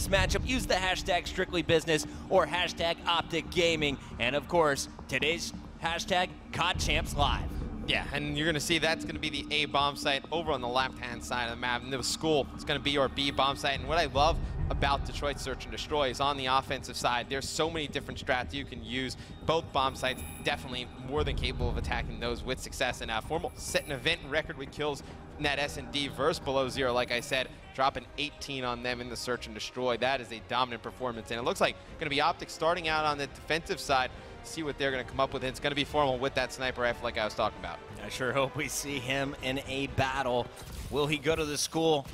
this matchup, use the hashtag StrictlyBusiness or hashtag Optic Gaming. And of course, today's hashtag COD Champs Live. Yeah, and you're going to see that's going to be the A bomb site over on the left-hand side of the map. And the school, it's going to be your B bomb site. And what I love about Detroit Search and Destroy is on the offensive side, there's so many different strats you can use. Both bomb sites definitely more than capable of attacking those with success. And Formal set an event record with kills in that S&D versus below zero, like I said, dropping 18 on them in the Search and Destroy. That is a dominant performance. And it looks like going to be Optic starting out on the defensive side. See what they're going to come up with. It's going to be Formal with that sniper rifle like I was talking about. I sure hope we see him in a battle. Will he go to the school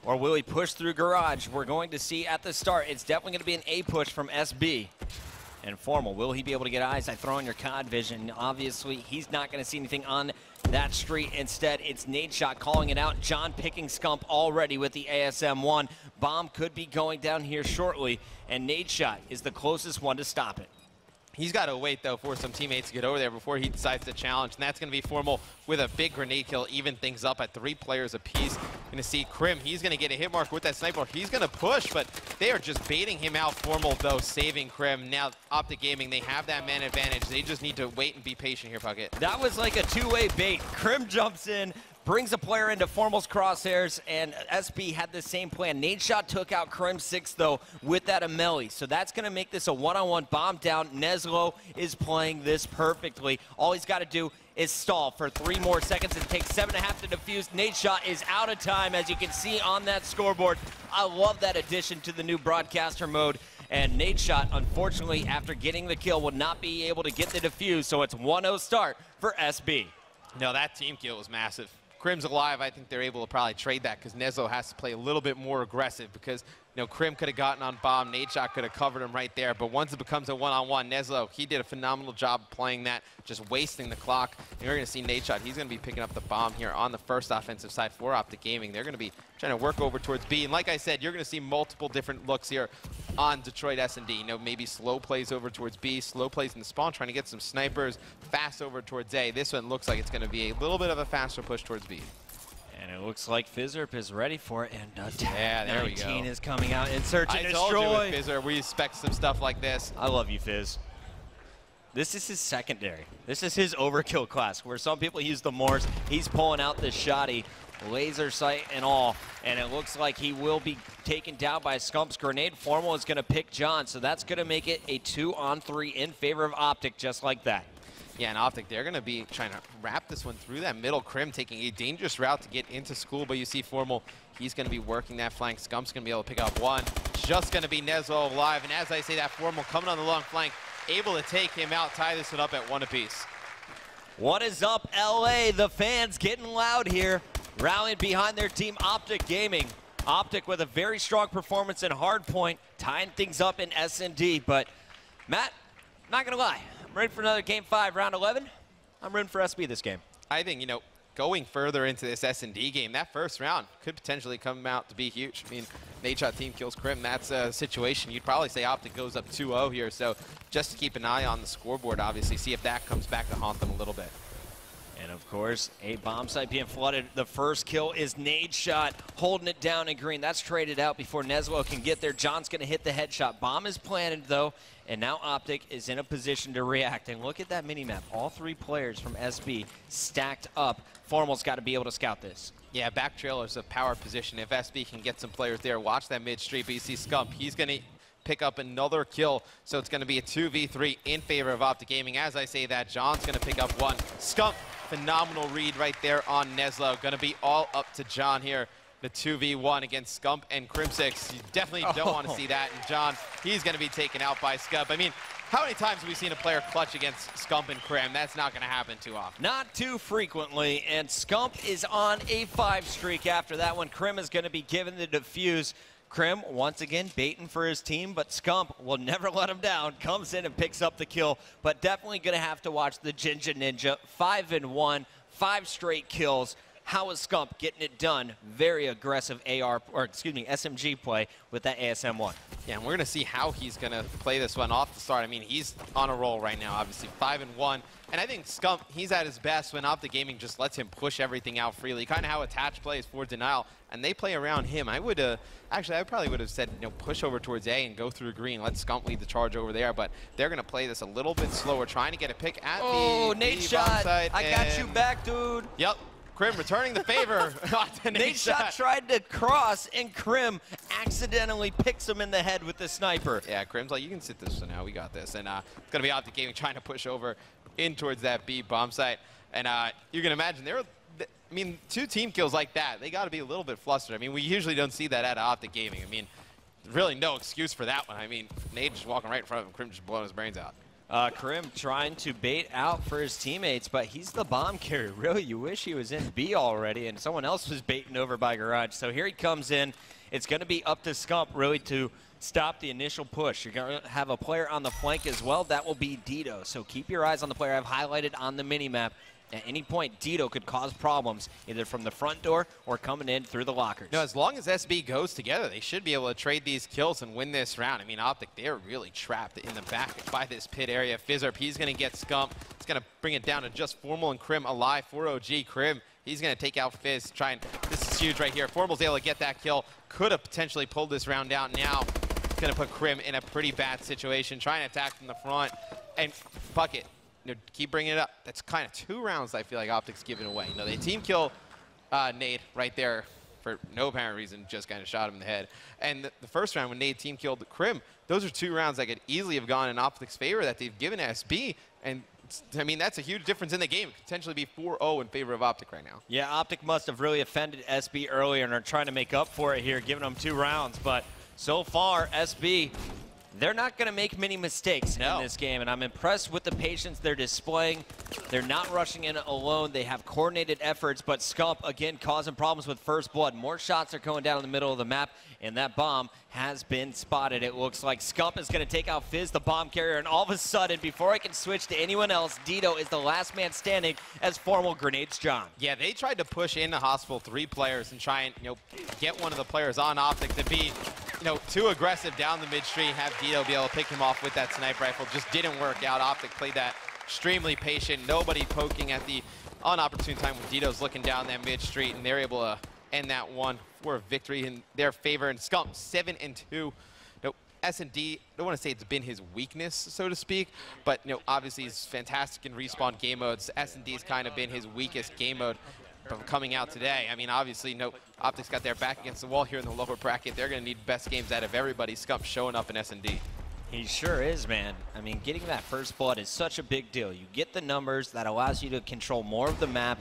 or will he push through garage? We're going to see at the start. It's definitely going to be an A push from SB. And Formal, will he be able to get eyes? I throw in your COD vision. Obviously, he's not going to see anything on that street. Instead, it's Nadeshot calling it out. John picking Scump already with the ASM-1. Bomb could be going down here shortly, and Nadeshot is the closest one to stop it. He's got to wait, though, for some teammates to get over there before he decides to challenge. And that's going to be Formal with a big grenade kill, even things up at 3 players apiece. Going to see Krim. He's going to get a hit mark with that sniper. He's going to push, but they are just baiting him out. Formal, though, saving Krim. Now, Optic Gaming, they have that man advantage. They just need to wait and be patient here, Puckett. That was like a two-way bait. Krim jumps in, brings a player into Formal's crosshairs, and SB had the same plan. Nadeshot took out Krim 6, though, with that Amelie. So that's going to make this a one-on-one bomb down. Neslo is playing this perfectly. All he's got to do is stall for 3 more seconds. It takes 7.5 to defuse. Nadeshot is out of time, as you can see on that scoreboard. I love that addition to the new broadcaster mode. And Nadeshot, unfortunately, after getting the kill, will not be able to get the defuse, so it's 1-0 start for SB. No, that team kill was massive. Krim's alive. I think they're able to probably trade that because Neslo has to play a little bit more aggressive because, you know, Krim could have gotten on bomb. Nadeshot could have covered him right there. But once it becomes a one-on-one, Neslo, he did a phenomenal job playing that, just wasting the clock. And you're going to see Nadeshot. He's going to be picking up the bomb here on the first offensive side for Optic Gaming. They're going to be trying to work over towards B. And like I said, you're going to see multiple different looks here on Detroit S&D. You know, maybe slow plays over towards B, slow plays in the spawn, trying to get some snipers, fast over towards A. This one looks like it's going to be a little bit of a faster push towards B. And it looks like Fizzerp is ready for it, and yeah, there we go. 19 is coming out in Search and Destroy. I told you with Fizzerp, we expect some stuff like this. I love you, Fizz. This is his secondary. This is his overkill class, where some people use the Morse. He's pulling out the shoddy, laser sight and all, and it looks like he will be taken down by Scump's grenade. Formal is going to pick John, so that's going to make it a 2-on-3 in favor of Optic, just like that. Yeah, and Optic, they're going to be trying to wrap this one through that middle. Krim taking a dangerous route to get into school, but you see Formal, he's going to be working that flank. Scump's going to be able to pick up one. Just going to be Neslo alive, and as I say that, Formal coming on the long flank, able to take him out, tie this one up at 1 apiece. What is up, LA? The fans getting loud here, rallying behind their team, Optic Gaming. Optic with a very strong performance in hardpoint, tying things up in S&D, but Matt, not going to lie. I'm ready for another Game 5, Round 11. I'm rooting for SB this game. I think, you know, going further into this S&D game, that first round could potentially come out to be huge. I mean, Nadeshot team kills Krim. That's a situation you'd probably say Optic goes up 2-0 here. So just to keep an eye on the scoreboard, obviously, see if that comes back to haunt them a little bit. And of course, a bomb site being flooded. The first kill is Nadeshot holding it down in green. That's traded out before Neslo can get there. John's going to hit the headshot. Bomb is planted, though, and now Optic is in a position to react. And look at that minimap. All 3 players from SB stacked up. Formal's got to be able to scout this. Yeah, back trailer's a power position. If SB can get some players there, watch that mid street. But you see Scump, he's going to pick up another kill. So it's going to be a 2v3 in favor of Optic Gaming. As I say that, John's going to pick up one. Scump, phenomenal read right there on Neslo. Going to be all up to John here. The 2v1 against Scump and Crim6. You definitely don't want to see that. And John, he's going to be taken out by Scump. I mean, how many times have we seen a player clutch against Scump and Krim? That's not going to happen too often. Not too frequently, and Scump is on a 5 streak after that one. Krim is going to be given the defuse. Krim, once again, baiting for his team, but Scump will never let him down. Comes in and picks up the kill, but definitely going to have to watch the Jinja Ninja. 5-1, 5 straight kills. how is Scump getting it done? Very aggressive SMG play with that ASM-1. Yeah, and we're going to see how he's going to play this one off the start. I mean, he's on a roll right now, obviously, 5-1. And I think Scump, he's at his best when Optic Gaming just lets him push everything out freely, kind of how Attach plays for Denial, and they play around him. I would, actually, I probably would have said, you know, push over towards A and go through green, let Scump lead the charge over there, but they're going to play this a little bit slower, trying to get a pick at the Nate shot. side. I got you back, dude. Yep. Krim returning the favor. Nate shot tried to cross, and Krim accidentally picks him in the head with the sniper. Yeah, Krim's like, you can sit this for now. We got this. And it's going to be Optic Gaming trying to push over in towards that B bomb site. And you can imagine, I mean, 2 team kills like that, they got to be a little bit flustered. I mean, we usually don't see that at Optic Gaming. I mean, really no excuse for that one. I mean, Nate just walking right in front of him, Krim just blowing his brains out. Krim trying to bait out for his teammates, but he's the bomb carrier. Really, you wish he was in B already, and someone else was baiting over by Garage. So here he comes in. It's going to be up to Scump, really, to stop the initial push. You're going to have a player on the flank as well. That will be Dito. So keep your eyes on the player I've highlighted on the minimap. At any point, Dito could cause problems, either from the front door or coming in through the lockers. No, as long as SB goes together, they should be able to trade these kills and win this round. I mean, Optic, they're really trapped in the back by this pit area. Fizzerp, he's going to get Scump. It's going to bring it down to just Formal and Krim alive for OG. Krim, he's going to take out Fizz. This is huge right here. Formal's able to get that kill. Could have potentially pulled this round down. Now, it's going to put Krim in a pretty bad situation. Trying to attack from the front. And Bucket. You know, keep bringing it up. That's kind of 2 rounds I feel like Optic's giving away. You know, they team kill Nade right there for no apparent reason, just kind of shot him in the head. And the first round when Nade team killed Krim, those are 2 rounds that could easily have gone in Optic's favor that they've given SB. And I mean, that's a huge difference in the game. It could potentially be 4-0 in favor of Optic right now. Yeah, Optic must have really offended SB earlier and are trying to make up for it here, giving them 2 rounds. But so far, SB, they're not going to make many mistakes in this game, and I'm impressed with the patience they're displaying. They're not rushing in alone. They have coordinated efforts, but Scump, again, causing problems with first blood. More shots are going down in the middle of the map, and that bomb has been spotted. It looks like Scump is going to take out Fizz, the bomb carrier, and all of a sudden, before I can switch to anyone else, Dito is the last man standing as Formal grenades John. Yeah, they tried to push into Hospital 3 players and try and, you know, get one of the players on Optic to be, you know, too aggressive down the midstream, have Dito be able to pick him off with that sniper rifle. Just didn't work out. Optic played that extremely patient. Nobody poking at the unopportune time when Dito's looking down that mid street, and they're able to end that one for a victory in their favor. And Scump 7-2. You know, S&D, I don't want to say it's been his weakness, so to speak, but you know, obviously he's fantastic in respawn game modes. S&D's kind of been his weakest game mode coming out today. I mean, obviously, no, Optic's got their back against the wall here in the lower bracket. They're going to need best games out of everybody. Scump showing up in S&D. He sure is, man. I mean, getting that first blood is such a big deal. You get the numbers that allows you to control more of the map,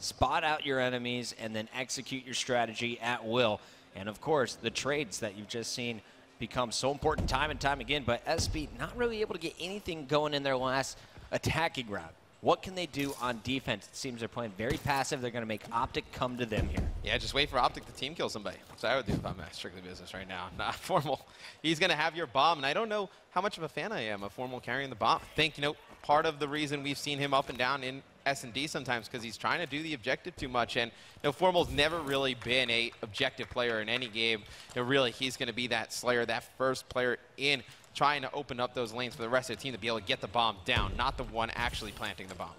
spot out your enemies, and then execute your strategy at will. And of course, the trades that you've just seen become so important time and time again, but SB not really able to get anything going in their last attacking round. What can they do on defense? It seems they're playing very passive. They're going to make Optic come to them here. Yeah, just wait for Optic to team kill somebody. So I would do if I'm at Strictly Business right now. Not Formal. He's going to have your bomb, and I don't know how much of a fan I am of Formal carrying the bomb. I think, you know, part of the reason we've seen him up and down in S&D sometimes because he's trying to do the objective too much. And you know, Formal's never really been a objective player in any game. You know, really, he's going to be that slayer, that first player in trying to open up those lanes for the rest of the team to be able to get the bomb down, not the one actually planting the bomb.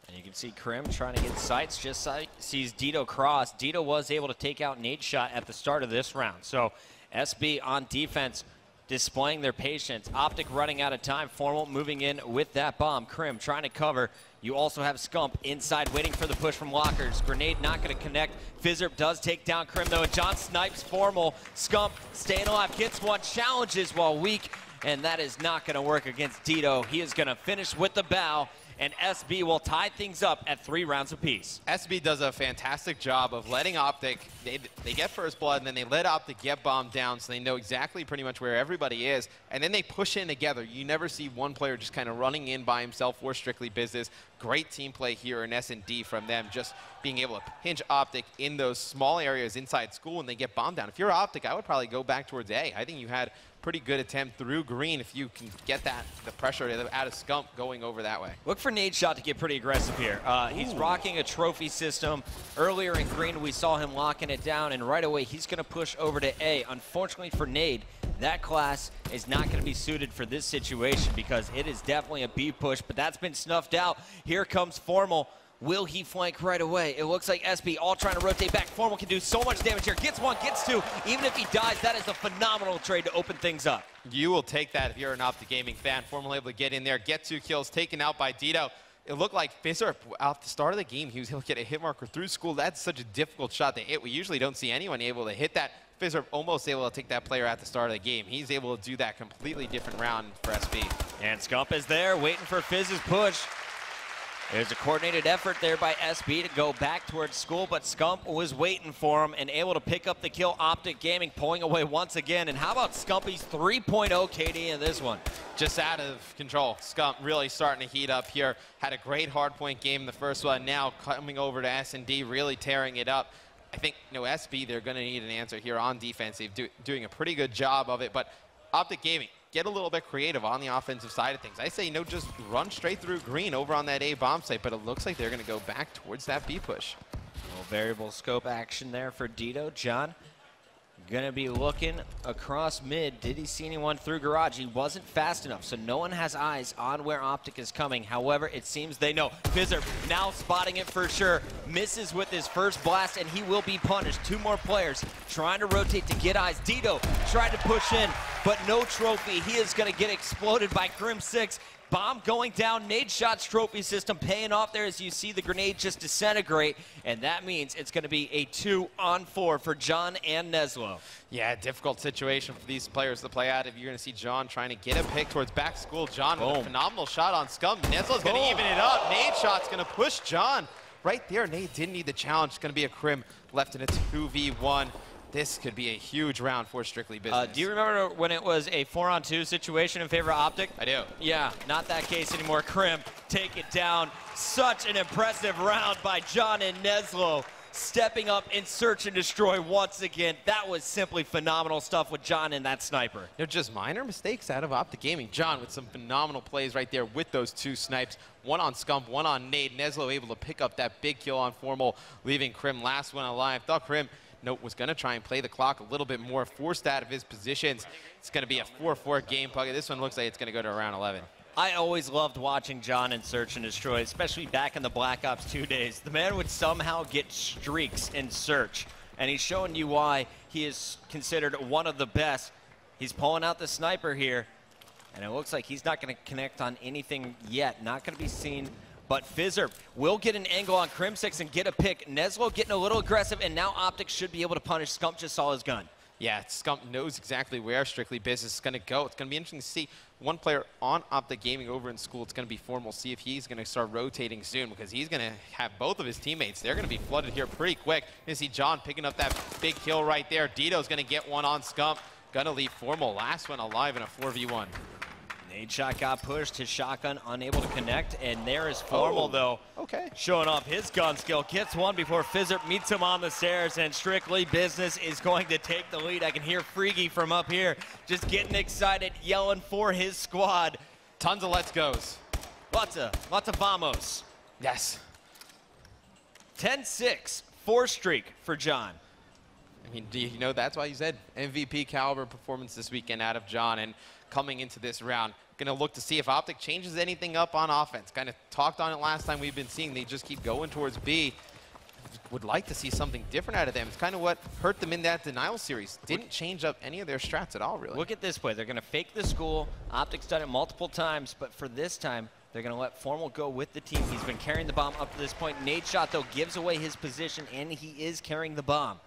And you can see Krim trying to get sights, just sees Dito cross. Dito was able to take out Nate's shot at the start of this round. So SB on defense displaying their patience. Optic running out of time. Formal moving in with that bomb. Krim trying to cover. You also have Scump inside waiting for the push from lockers. Grenade not going to connect. Fizzerp does take down Krim though, and John snipes Formal. Scump staying alive, gets one, challenges while weak, and that is not going to work against Dito. He is going to finish with the bow, and SB will tie things up at 3 rounds apiece. SB does a fantastic job of letting Optic, they get first blood, and then they let Optic get bombed down so they know exactly pretty much where everybody is, and then they push in together. You never see one player just kind of running in by himself for Strictly Business. Great team play here in S&D from them, just being able to pinch Optic in those small areas inside school when they get bombed down. If you're Optic, I would probably go back towards A. I think you had pretty good attempt through green if you can get the pressure out of Scump going over that way. Look for Nadeshot to get pretty aggressive here. He's rocking a trophy system. Earlier in green, we saw him locking it down, and right away, he's going to push over to A. Unfortunately for Nade, that class is not going to be suited for this situation because it is definitely a B push, but that's been snuffed out. Here comes Formal. Will he flank right away? It looks like SB all trying to rotate back. Formal can do so much damage here. Gets one, gets two. Even if he dies, that is a phenomenal trade to open things up. You will take that if you're an Optic Gaming fan. Formal able to get in there, get 2 kills, taken out by Dito. It looked like Fizzerp, at the start of the game, he was able to get a hit marker through school. That's such a difficult shot to hit. We usually don't see anyone able to hit that. Fizzerp almost able to take that player at the start of the game. He's able to do that completely different round for SB. And Scump is there, waiting for Fizz's push. There's a coordinated effort there by SB to go back towards school, but Scump was waiting for him and able to pick up the kill. Optic Gaming pulling away once again. And how about Scumpy's 3.0 KD in this one? Just out of control. Scump really starting to heat up here. Had a great hardpoint game in the first one. Now coming over to S&D, really tearing it up. I think, SB, they're going to need an answer here on defensive, doing a pretty good job of it. But Optic Gaming, get a little bit creative on the offensive side of things. I say, just run straight through green over on that A bomb site, but it looks like they're going to go back towards that B push. A little variable scope action there for Dito. John gonna be looking across mid. Did he see anyone through garage? He wasn't fast enough, so no one has eyes on where Optic is coming. However, it seems they know. Fizzer now spotting it for sure. Misses with his first blast, and he will be punished. 2 more players trying to rotate to get eyes. Dito tried to push in, but no trophy. He is gonna get exploded by Crim 6. Bomb going down, Nadeshot's trophy system paying off there as you see the grenade just disintegrate, and that means it's going to be a 2-on-4 for John and Neslo. Yeah, difficult situation for these players to play out. If you're going to see John trying to get a pick towards back school, John with a phenomenal shot on Scump. Neslo's going to even it up. Nadeshot's going to push John right there. Nade didn't need the challenge. It's going to be a Crim left in a 2v1. This could be a huge round for Strictly Business. Do you remember when it was a 4-on-2 situation in favor of Optic? I do. Yeah, not that case anymore. Crim, take it down. Such an impressive round by John and Neslo. Stepping up in search and destroy once again. That was simply phenomenal stuff with John and that sniper. They're just minor mistakes out of Optic Gaming. John with some phenomenal plays right there with those 2 snipes. One on Scump, one on Nade. Neslo able to pick up that big kill on Formal, leaving Crim last one alive. Thought Crim was going to try and play the clock a little bit more, forced out of his positions. It's going to be a 4-4 game plug. This one looks like it's going to go to around 11. I always loved watching John in Search and Destroy, especially back in the Black Ops 2 days. The man would somehow get streaks in Search, and he's showing you why he is considered one of the best. He's pulling out the sniper here, and it looks like he's not going to connect on anything yet. Not going to be seen. But Fizzer will get an angle on Crim 6 and get a pick. Neslo getting a little aggressive, and now Optic should be able to punish. Scump just saw his gun. Yeah, Scump knows exactly where Strictly Business is going to go. It's going to be interesting to see one player on Optic Gaming over in school. It's going to be Formal. See if he's going to start rotating soon because he's going to have both of his teammates. They're going to be flooded here pretty quick. You see John picking up that big kill right there. Dito's going to get one on Scump. Going to leave Formal last one alive in a 4v1. Nadeshot got pushed, his shotgun unable to connect, and there is Formal though. Okay. Showing off his gun skill, gets one before Fizzer meets him on the stairs, and Strictly Business is going to take the lead. I can hear Freaky from up here just getting excited, yelling for his squad. Tons of let's goes. Lots of vamos. Yes. 10-6, 4 streak for John. I mean, that's why you said MVP caliber performance this weekend out of John, and coming into this round, going to look to see if Optic changes anything up on offense. Kind of talked on it last time. We've been seeing they just keep going towards B. Would like to see something different out of them. It's kind of what hurt them in that denial series. Didn't change up any of their strats at all, really. Look at this play. They're going to fake the school. Optic's done it multiple times, but for this time, they're going to let Formal go with the team. He's been carrying the bomb up to this point. Nadeshot, though, gives away his position, and he is carrying the bomb.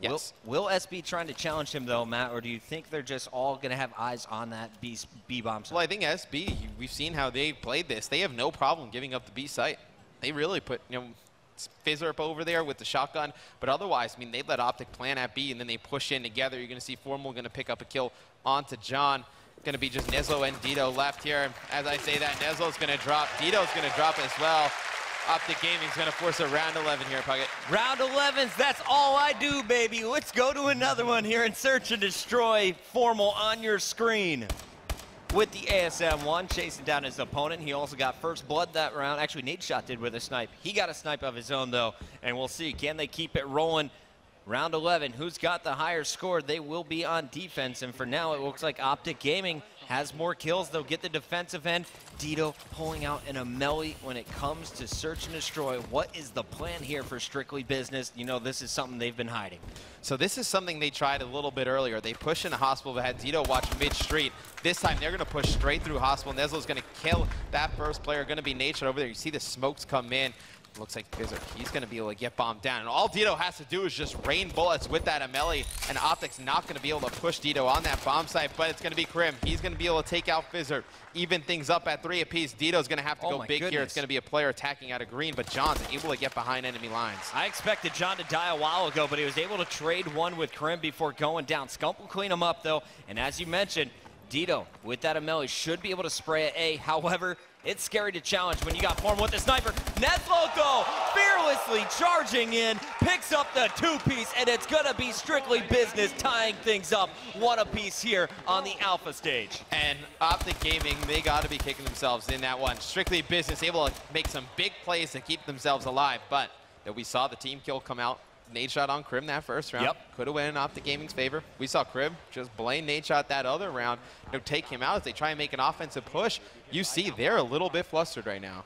Yes. Will SB trying to challenge him, though, Matt, or do you think they're just all going to have eyes on that B bomb site? Well, I think SB, we've seen how they played this. They have no problem giving up the B site. They really put, Fizzer up over there with the shotgun. But otherwise, I mean, they let Optic plan at B, and then they push in together. You're going to see Formal going to pick up a kill onto John. Going to be just Neslo and Dito left here. As I say that, Neslo's going to drop. Dito's going to drop as well. Optic Gaming's going to force a round 11 here, Puckett. Round 11s, that's all I do, baby. Let's go to another one here in Search and Destroy. Formal on your screen. With the ASM-1 chasing down his opponent. He also got first blood that round. Actually, Nadeshot did with a snipe. He got a snipe of his own, though, and we'll see. Can they keep it rolling? Round 11, who's got the higher score? They will be on defense, and for now, it looks like Optic Gaming has more kills. They'll get the defensive end. Dito pulling out an Amelie when it comes to Search and Destroy. What is the plan here for Strictly Business? You know, this is something they've been hiding. So this is something they tried a little bit earlier. They pushed in a hospital but had Dito watch mid-street. This time, they're going to push straight through hospital. Nezlo's going to kill that first player. Going to be Nadeshot over there. You see the smokes come in. Looks like he's going to be able to get bombed down. And all Dito has to do is just rain bullets with that Amelie, and Optic's not going to be able to push Dito on that bomb site, but it's going to be Krim. He's going to be able to take out Fizzard, even things up at 3 apiece. Dito's going to have to go big here. It's going to be a player attacking out of green, but John's able to get behind enemy lines. I expected John to die a while ago, but he was able to trade one with Krim before going down. Scump will clean him up, though, and as you mentioned, Dito, with that Amelie, should be able to spray at A. However, it's scary to challenge when you got Form with the sniper. Nezlo, though, fearlessly charging in, picks up the 2-piece, and it's going to be Strictly Business tying things up 1 apiece here on the Alpha stage. And Optic Gaming, they got to be kicking themselves in that one. Strictly Business able to make some big plays to keep themselves alive, but we saw the team kill come out. Nadeshot on Krim that first round. Yep. Could have went in Optic Gaming's favor. We saw Krim just blame Nadeshot that other round. Take him out as they try and make an offensive push. You see they're a little bit flustered right now.